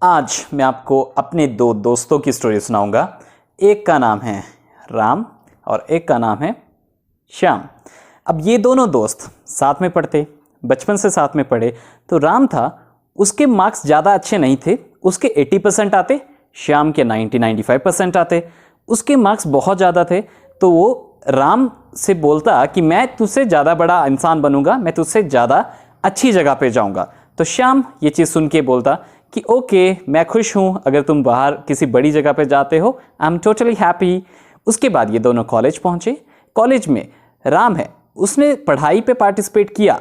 आज मैं आपको अपने दो दोस्तों की स्टोरी सुनाऊंगा। एक का नाम है राम और एक का नाम है श्याम। अब ये दोनों दोस्त साथ में पढ़ते, बचपन से साथ में पढ़े। तो राम था, उसके मार्क्स ज़्यादा अच्छे नहीं थे, उसके 80% आते, श्याम के 90-95% आते। उसके मार्क्स बहुत ज़्यादा थे तो वो राम से बोलता कि मैं तुझसे ज़्यादा बड़ा इंसान बनूंगा, मैं तुझसे ज़्यादा अच्छी जगह पे जाऊंगा। तो श्याम ये चीज़ सुन के बोलता कि ओके, मैं खुश हूँ अगर तुम बाहर किसी बड़ी जगह पे जाते हो, आई एम टोटली हैप्पी। उसके बाद ये दोनों कॉलेज पहुँचे। कॉलेज में राम है, उसने पढ़ाई पे पार्टिसिपेट किया,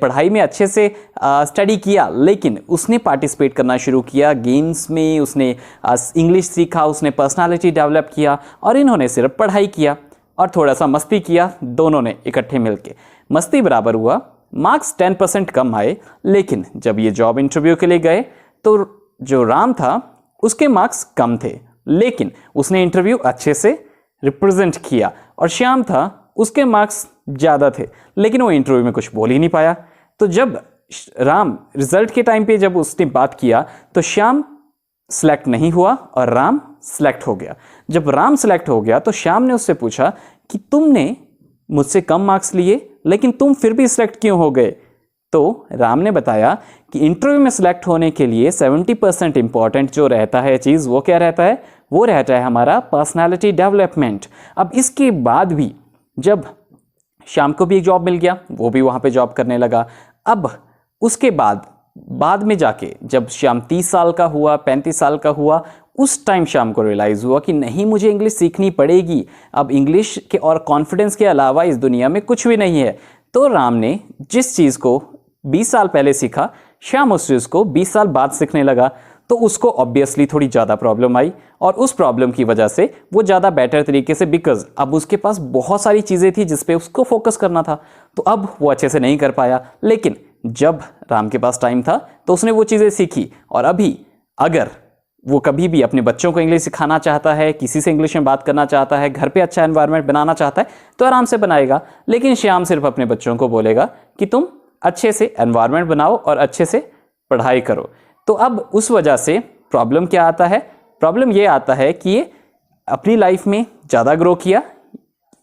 पढ़ाई में अच्छे से स्टडी किया, लेकिन उसने पार्टिसिपेट करना शुरू किया गेम्स में, उसने इंग्लिश सीखा, उसने पर्सनालिटी डेवलप किया और इन्होंने सिर्फ पढ़ाई किया और थोड़ा सा मस्ती किया। दोनों ने इकट्ठे मिलके मस्ती बराबर हुआ, मार्क्स 10% कम आए। लेकिन जब ये जॉब इंटरव्यू के लिए गए तो जो राम था उसके मार्क्स कम थे, लेकिन उसने इंटरव्यू अच्छे से रिप्रेजेंट किया। और श्याम था, उसके मार्क्स ज़्यादा थे लेकिन वो इंटरव्यू में कुछ बोल ही नहीं पाया। तो जब राम रिजल्ट के टाइम पे जब उसने बात किया तो श्याम सेलेक्ट नहीं हुआ और राम सेलेक्ट हो गया। जब राम सेलेक्ट हो गया तो श्याम ने उससे पूछा कि तुमने मुझसे कम मार्क्स लिए लेकिन तुम फिर भी सिलेक्ट क्यों हो गए? तो राम ने बताया कि इंटरव्यू में सिलेक्ट होने के लिए 70% इंपॉर्टेंट जो रहता है चीज़, वो क्या रहता है? वो रहता है हमारा पर्सनालिटी डेवलपमेंट। अब इसके बाद भी जब श्याम को भी एक जॉब मिल गया, वो भी वहाँ पे जॉब करने लगा। अब उसके बाद में जाके जब श्याम 30 साल का हुआ, 35 साल का हुआ, उस टाइम श्याम को रियलाइज़ हुआ कि नहीं, मुझे इंग्लिश सीखनी पड़ेगी। अब इंग्लिश के और कॉन्फिडेंस के अलावा इस दुनिया में कुछ भी नहीं है। तो राम ने जिस चीज़ को 20 साल पहले सीखा, श्याम उस चीज़ को 20 साल बाद सीखने लगा। तो उसको ऑब्वियसली थोड़ी ज़्यादा प्रॉब्लम आई और उस प्रॉब्लम की वजह से वो ज़्यादा बेटर तरीके से, बिकॉज अब उसके पास बहुत सारी चीज़ें थी जिस पे उसको फोकस करना था, तो अब वो अच्छे से नहीं कर पाया। लेकिन जब राम के पास टाइम था तो उसने वो चीज़ें सीखी। और अभी अगर वो कभी भी अपने बच्चों को इंग्लिश सिखाना चाहता है, किसी से इंग्लिश में बात करना चाहता है, घर पे अच्छा एनवायरनमेंट बनाना चाहता है, तो आराम से बनाएगा। लेकिन श्याम सिर्फ अपने बच्चों को बोलेगा कि तुम अच्छे से एनवायरनमेंट बनाओ और अच्छे से पढ़ाई करो। तो अब उस वजह से प्रॉब्लम क्या आता है? प्रॉब्लम ये आता है कि ये अपनी लाइफ में ज़्यादा ग्रो किया,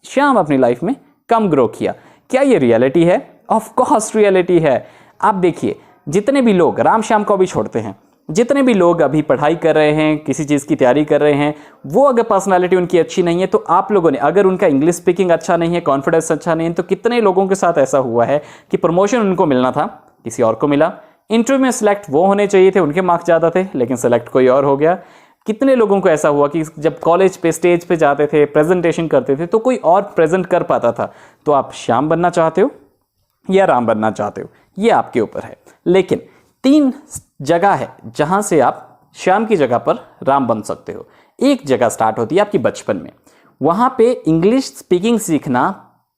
श्याम अपनी लाइफ में कम ग्रो किया। क्या ये रियलिटी है? ऑफ कोर्स रियलिटी है। आप देखिए, जितने भी लोग, राम श्याम को भी छोड़ते हैं, जितने भी लोग अभी पढ़ाई कर रहे हैं, किसी चीज़ की तैयारी कर रहे हैं, वो अगर पर्सनालिटी उनकी अच्छी नहीं है, तो आप लोगों ने, अगर उनका इंग्लिश स्पीकिंग अच्छा नहीं है, कॉन्फिडेंस अच्छा नहीं है, तो कितने लोगों के साथ ऐसा हुआ है कि प्रमोशन उनको मिलना था, किसी और को मिला। इंटरव्यू में सिलेक्ट वो होने चाहिए थे, उनके मार्क्स ज़्यादा थे, लेकिन सेलेक्ट कोई और हो गया। कितने लोगों को ऐसा हुआ कि जब कॉलेज पे स्टेज पे जाते थे, प्रेजेंटेशन करते थे, तो कोई और प्रेजेंट कर पाता था। तो आप श्याम बनना चाहते हो या राम बनना चाहते हो, ये आपके ऊपर है। लेकिन 3 जगह है जहां से आप श्याम की जगह पर राम बन सकते हो। एक जगह स्टार्ट होती है आपकी बचपन में, वहां पे इंग्लिश स्पीकिंग सीखना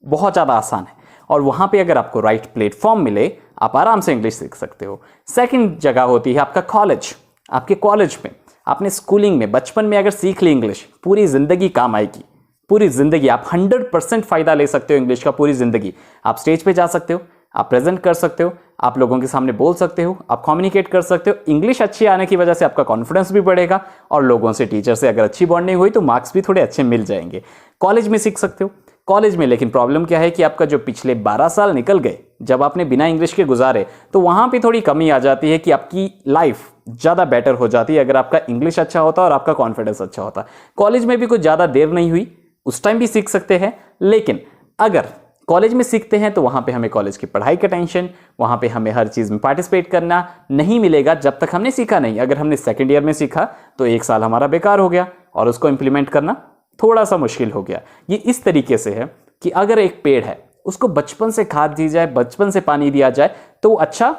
बहुत ज़्यादा आसान है और वहां पे अगर आपको राइट प्लेटफॉर्म मिले, आप आराम से इंग्लिश सीख सकते हो। सेकंड जगह होती है आपका कॉलेज। आपके कॉलेज में, आपने स्कूलिंग में, बचपन में अगर सीख ली इंग्लिश, पूरी ज़िंदगी काम आएगी। पूरी ज़िंदगी आप 100% फ़ायदा ले सकते हो इंग्लिश का, पूरी ज़िंदगी। आप स्टेज पे जा सकते हो, आप प्रेजेंट कर सकते हो, आप लोगों के सामने बोल सकते हो, आप कम्युनिकेट कर सकते हो। इंग्लिश अच्छी आने की वजह से आपका कॉन्फिडेंस भी बढ़ेगा और लोगों से, टीचर से अगर अच्छी बॉन्डिंग हुई तो मार्क्स भी थोड़े अच्छे मिल जाएंगे। कॉलेज में सीख सकते हो। कॉलेज में लेकिन प्रॉब्लम क्या है कि आपका जो पिछले 12 साल निकल गए जब आपने बिना इंग्लिश के गुजारे, तो वहाँ पे थोड़ी कमी आ जाती है कि आपकी लाइफ ज़्यादा बेटर हो जाती है अगर आपका इंग्लिश अच्छा होता और आपका कॉन्फिडेंस अच्छा होता। कॉलेज में भी कुछ ज़्यादा देर नहीं हुई, उस टाइम भी सीख सकते हैं। लेकिन अगर कॉलेज में सीखते हैं तो वहाँ पे हमें कॉलेज की पढ़ाई का टेंशन, वहाँ पे हमें हर चीज़ में पार्टिसिपेट करना नहीं मिलेगा जब तक हमने सीखा नहीं। अगर हमने सेकेंड ईयर में सीखा तो 1 साल हमारा बेकार हो गया और उसको इम्प्लीमेंट करना थोड़ा सा मुश्किल हो गया। ये इस तरीके से है कि अगर एक पेड़ है, उसको बचपन से खाद दी जाए, बचपन से पानी दिया जाए, तो वो अच्छा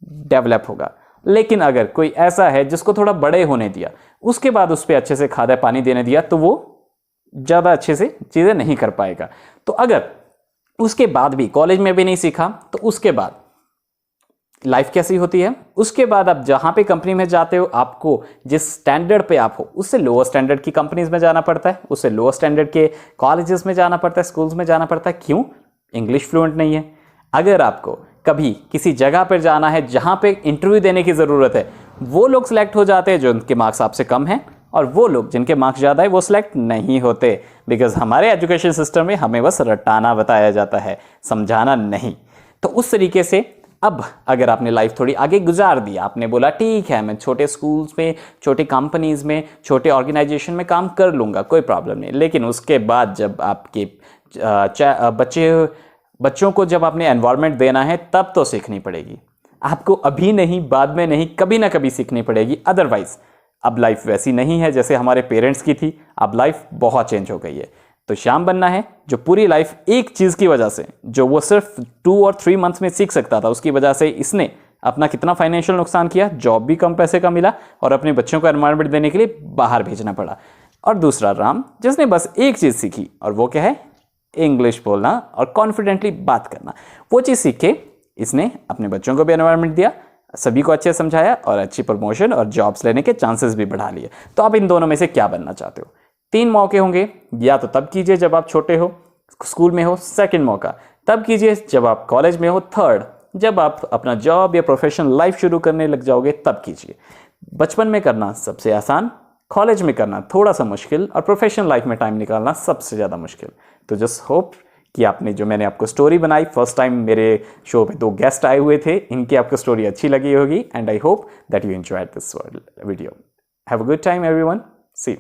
डेवलप होगा। लेकिन अगर कोई ऐसा है जिसको थोड़ा बड़े होने दिया, उसके बाद उस पर अच्छे से खाद पानी देने दिया, तो वो ज़्यादा अच्छे से चीज़ें नहीं कर पाएगा। तो अगर उसके बाद भी कॉलेज में भी नहीं सीखा, तो उसके बाद लाइफ कैसी होती है? उसके बाद आप जहाँ पे कंपनी में जाते हो, आपको जिस स्टैंडर्ड पे आप हो, उससे लोअर स्टैंडर्ड की कंपनीज में जाना पड़ता है, उससे लोअर स्टैंडर्ड के कॉलेजेस में जाना पड़ता है, स्कूल्स में जाना पड़ता है। क्यों? इंग्लिश फ्लुएंट नहीं है। अगर आपको कभी किसी जगह पर जाना है जहाँ पे इंटरव्यू देने की ज़रूरत है, वो लोग सिलेक्ट हो जाते हैं जो उनके मार्क्स आपसे कम हैं, और वो लोग जिनके मार्क्स ज़्यादा है वो सिलेक्ट नहीं होते, बिकॉज हमारे एजुकेशन सिस्टम में हमें बस रटाना बताया जाता है, समझाना नहीं। तो उस तरीके से अब अगर आपने लाइफ थोड़ी आगे गुजार दी, आपने बोला ठीक है मैं छोटे स्कूल्स में, छोटे कंपनीज़ में, छोटे ऑर्गेनाइजेशन में काम कर लूँगा, कोई प्रॉब्लम नहीं, लेकिन उसके बाद जब आपके बच्चों को जब आपने एनवायरनमेंट देना है तब तो सीखनी पड़ेगी आपको, अभी नहीं, बाद में नहीं, कभी ना कभी सीखनी पड़ेगी। अदरवाइज अब लाइफ वैसी नहीं है जैसे हमारे पेरेंट्स की थी, अब लाइफ बहुत चेंज हो गई है। तो श्याम बनना है जो पूरी लाइफ एक चीज़ की वजह से, जो वो सिर्फ 2 और 3 मंथ्स में सीख सकता था, उसकी वजह से इसने अपना कितना फाइनेंशियल नुकसान किया, जॉब भी कम पैसे का मिला और अपने बच्चों को एनवायरनमेंट देने के लिए बाहर भेजना पड़ा। और दूसरा राम जिसने बस एक चीज़ सीखी, और वो क्या है, इंग्लिश बोलना और कॉन्फिडेंटली बात करना। वो चीज़ सीख के इसने अपने बच्चों को भी एनवायरनमेंट दिया, सभी को अच्छे समझाया और अच्छी प्रमोशन और जॉब्स लेने के चांसेस भी बढ़ा लिए। तो आप इन दोनों में से क्या बनना चाहते हो? 3 मौके होंगे, या तो तब कीजिए जब आप छोटे हो, स्कूल में हो, सेकंड मौका तब कीजिए जब आप कॉलेज में हो, थर्ड जब आप अपना जॉब या प्रोफेशनल लाइफ शुरू करने लग जाओगे तब कीजिए। बचपन में करना सबसे आसान, कॉलेज में करना थोड़ा सा मुश्किल, और प्रोफेशनल लाइफ में टाइम निकालना सबसे ज़्यादा मुश्किल। तो जस्ट होप कि आपने जो मैंने आपको स्टोरी बनाई, फर्स्ट टाइम मेरे शो पे 2 गेस्ट आए हुए थे, इनकी आपको स्टोरी अच्छी लगी होगी, and I hope that you enjoyed this video. Have a good time everyone, see you.